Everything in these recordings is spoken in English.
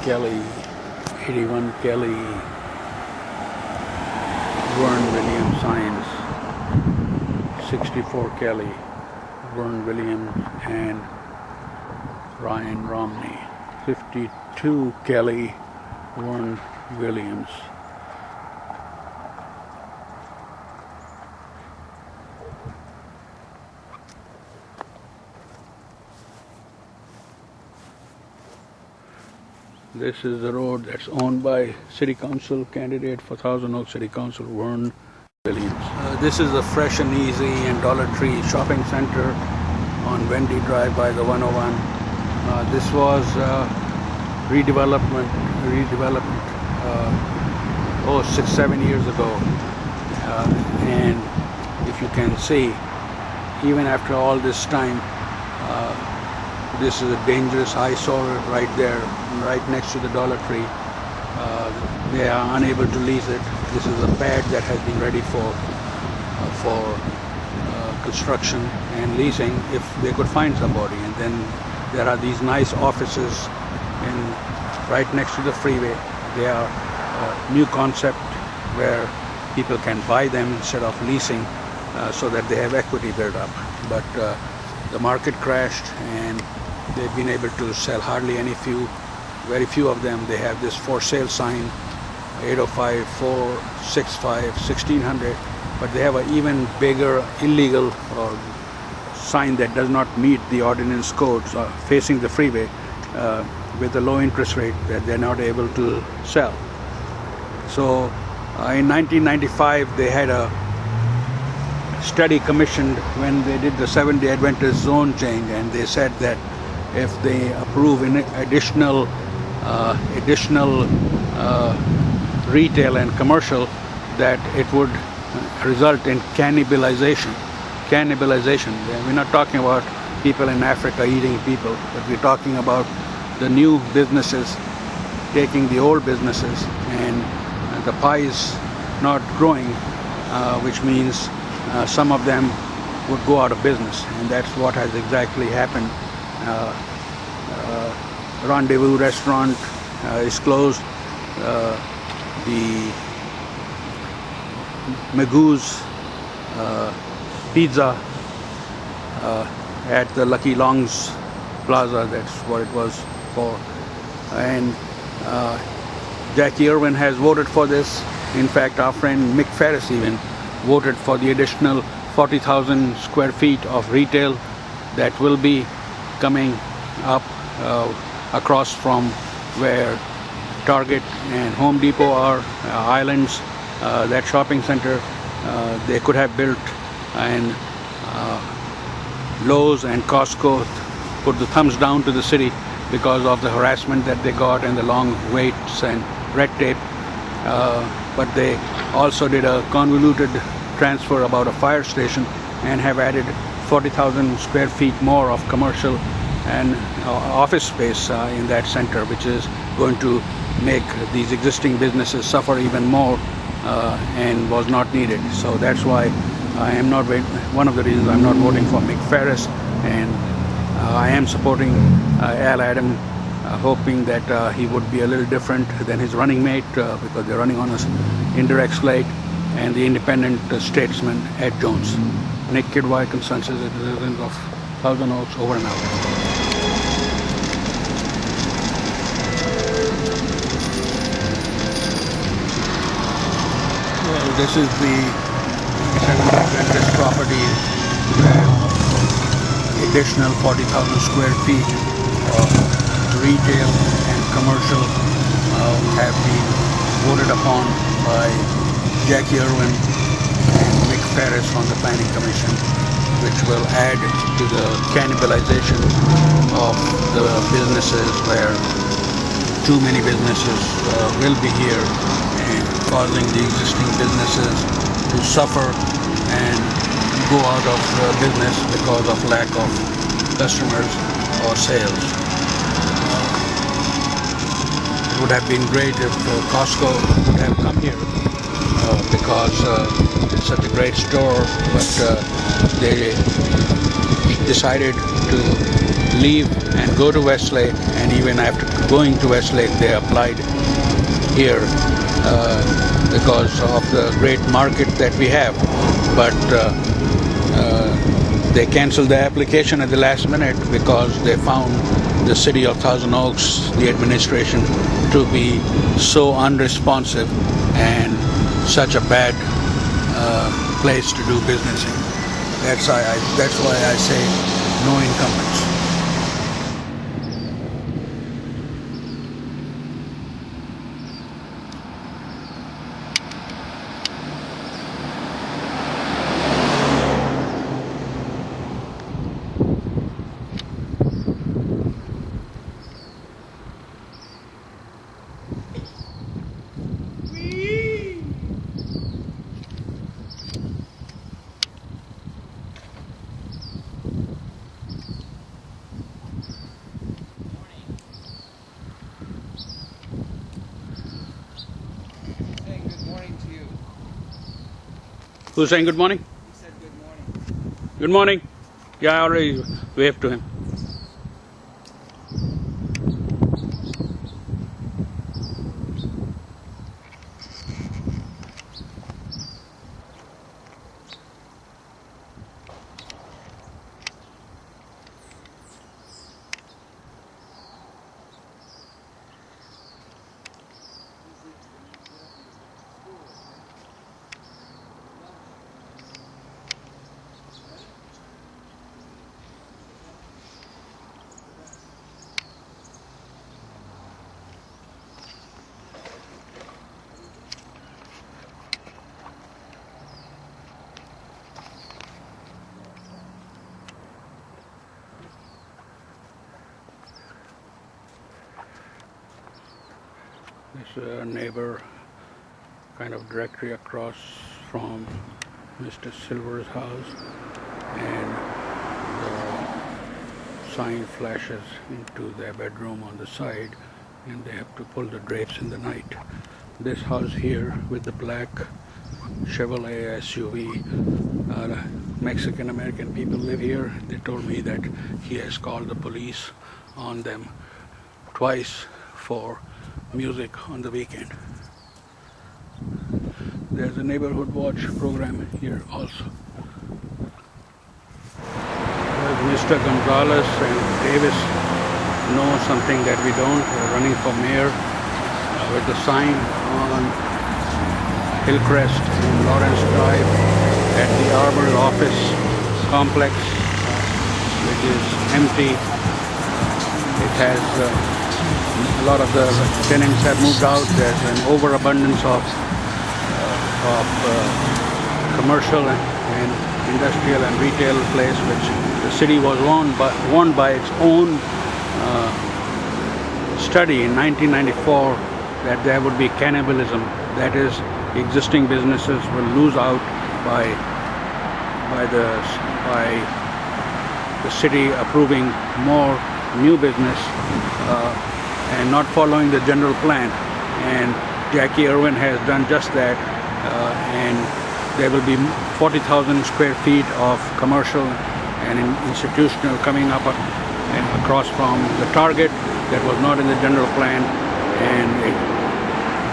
Kelly, 81 Kelly, Verne Williams signs, 64 Kelly, Verne Williams and Ryan Romney, 52 Kelly, Verne Williams. This is the road that's owned by City Council candidate for Thousand Oaks City Council, Verne Williams. This is the Fresh and Easy and DollarTree shopping center on Wendy Drive by the 101. This was redevelopment 6-7 years ago, and if you can see, even after all this time, this is a dangerous eyesore right there, right next to the DollarTree. They are unable to lease it. This is a pad that has been ready for construction and leasing if they could find somebody. And then there are these nice offices right next to the freeway. They are a new concept where people can buy them instead of leasing, so that they have equity built up. But the market crashed and they've been able to sell hardly very few of them. They have this for sale sign, 805, 465, 1600, but they have an even bigger illegal sign that does not meet the ordinance codes facing the freeway with a low interest rate that they're not able to sell. So in 1995 they had a study commissioned when they did the 7-day Adventist zone change, and they said that if they approve additional retail and commercial, that it would result in cannibalization. We're not talking about people in Africa eating people, but we're talking about the new businesses taking the old businesses, and the pie is not growing, which means some of them would go out of business, and that's what has exactly happened. Rendezvous restaurant is closed. The Magoo's pizza at the Lucky Long's Plaza, that's what it was for. And Jacqui Irwin has voted for this. In fact, our friend Mick Ferris even voted for the additional 40,000 square feet of retail that will be coming up across from where Target and Home Depot are, Islands, that shopping center they could have built, and Lowe's and Costco put the thumbs down to the city because of the harassment that they got and the long waits and red tape. But they also did a convoluted transfer about a fire station and have added 40,000 square feet more of commercial and office space in that center, which is going to make these existing businesses suffer even more and was not needed. So that's why I am not one of the reasons I'm not voting for Mick Ferris, and I am supporting Al Adam, hoping that he would be a little different than his running mate, because they're running on an indirect slate, and the independent statesman Ed Jones. Nick Kidwai, Consensus Citizens of Thousand Oaks, over and out. Well, this is the 7 Adventist property where additional 40,000 square feet of retail and commercial have been voted upon by Jacqui Irwin and Mick Ferris on the Planning Commission, which will add to the cannibalization of the businesses, where too many businesses will be here and causing the existing businesses to suffer and go out of business because of lack of customers or sales. It would have been great if Costco would have come here, because it's such a great store, but decided to leave and go to Westlake, and even after going to Westlake, they applied here because of the great market that we have. But they canceled the application at the last minute because they found the city of Thousand Oaks, the administration, to be so unresponsive and such a bad place to do business in. That's why I say no incumbents. Who's saying good morning? He said good morning. Good morning. Yeah, I already waved to him. This neighbor kind of directly across from Mr. Silver's house, and the sign flashes into their bedroom on the side, and they have to pull the drapes in the night. This house here with the black Chevrolet SUV, Mexican American people live here. They told me that he has called the police on them twice for music on the weekend. There's a neighborhood watch program here also. Mr. Gonzalez and Davis know something that we don't. They're running for mayor with the sign on Hillcrest and Lawrence Drive at the Arbor office complex, which is empty. It has a lot of the tenants have moved out. There's an overabundance of commercial and industrial and retail place, which the city was warned by its own study in 1994 that there would be cannibalism. That is, existing businesses will lose out by the city approving more new business and not following the general plan. And Jacqui Irwin has done just that, and there will be 40,000 square feet of commercial and institutional coming up and across from the Target that was not in the general plan, and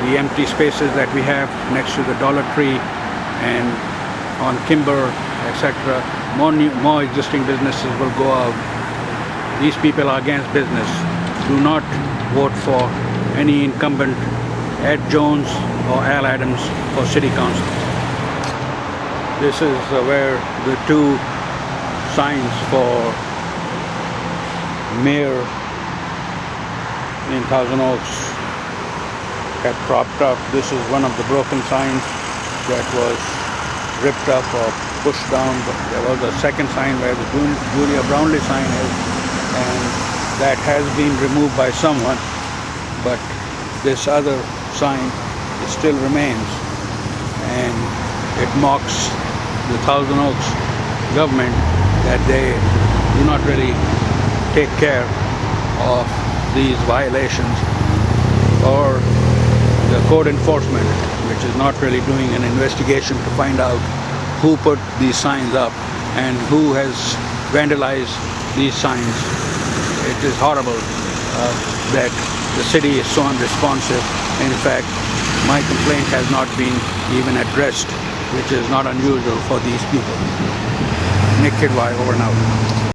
the empty spaces that we have next to the DollarTree and on Kimber, etc. More existing businesses will go out. These people are against business. Do not vote for any incumbent, Ed Jones or Al Adams, for city council. This is where the two signs for mayor in Thousand Oaks had propped up. This is one of the broken signs that was ripped up or pushed down. But there was a second sign where the Julia Brownlee sign is, and that has been removed by someone, but this other sign still remains, and it mocks the Thousand Oaks government that they do not really take care of these violations, or the code enforcement, which is not really doing an investigation to find out who put these signs up and who has vandalize these signs. It is horrible that the city is so unresponsive. In fact, my complaint has not been even addressed, which is not unusual for these people. Nick Kidwai, over and out.